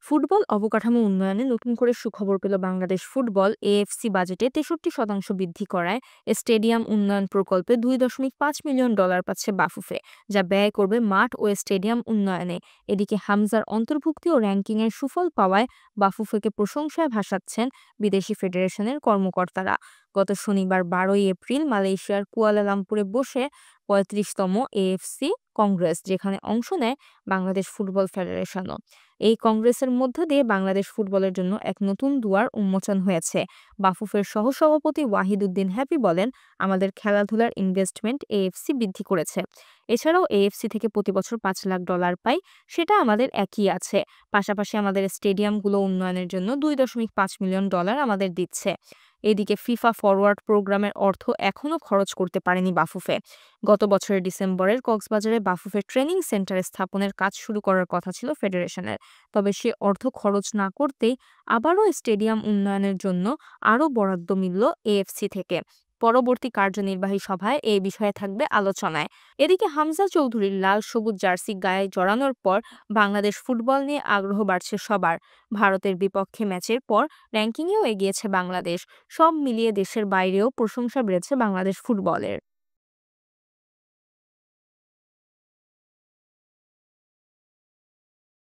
Football অবকাঠামো উন্নয়নে নতুন করে সুখবর পেল বাংলাদেশ ফুটবল। এএফসি বাজেটে 63% বৃদ্ধি করায় স্টেডিয়াম উন্নয়ন প্রকল্পে $2.5 মিলিয়ন পাচ্ছে বাফুফে, যা ব্যয় করবে মাঠ ও স্টেডিয়াম উন্নয়নে। এদিকে হামজার অন্তর্ভুক্তি ও র্যাঙ্কিংয়ের সুফল পাওয়ায় বাফুফেকে প্রশংসায় ভাসাচ্ছেন বিদেশি ফেডারেশনের কর্মকর্তারা। গত শনিবার 12 এপ্রিল মালয়েশিয়ার কুয়ালালামপুরে বসে 35তম এএফসি কংগ্রেস, যেখানে অংশ নেয় বাংলাদেশ ফুটবল ফেডারেশনও। এই কংগ্রেসের মধ্য দিয়ে বাংলাদেশ ফুটবলের জন্য এক নতুন দুয়ার উন্মোচন হয়েছে। বাফুফের সহসভাপতি ওয়াহিদ উদ্দিন হ্যাপি বলেন, আমাদের খেলাধুলার ইনভেস্টমেন্ট এএফসি বৃদ্ধি করেছে। এছাড়াও এএফসি থেকে প্রতি বছর $5 লাখ পাই, সেটা আমাদের একই আছে। পাশাপাশি আমাদের স্টেডিয়ামগুলো উন্নয়নের জন্য $2.5 মিলিয়ন আমাদের দিচ্ছে। এদিকে ফিফা ফরওয়ার্ড প্রোগ্রামের অর্থ এখনও খরচ করতে পারেনি বাফুফে। গত বছরের ডিসেম্বরের কক্সবাজারে বাফুফে ট্রেনিং সেন্টার স্থাপনের কাজ শুরু করার কথা ছিল ফেডারেশনের। তবে সে অর্থ খরচ না করতেই আবারও স্টেডিয়াম উন্নয়নের জন্য আরও বরাদ্দ মিলল এএফসি থেকে। পরবর্তী কার্যনির্বাহী সভায় এই বিষয়ে থাকবে আলোচনায়। এদিকে হামজা চৌধুরীর লাল সবুজ জার্সি গায়ে জড়ানোর পর বাংলাদেশ ফুটবল নিয়ে আগ্রহ বাড়ছে সবার। ভারতের বিপক্ষে ম্যাচের পর র্যাঙ্কিংয়েও এগিয়েছে বাংলাদেশ। সব মিলিয়ে দেশের বাইরেও প্রশংসা বেড়েছে বাংলাদেশ ফুটবলের।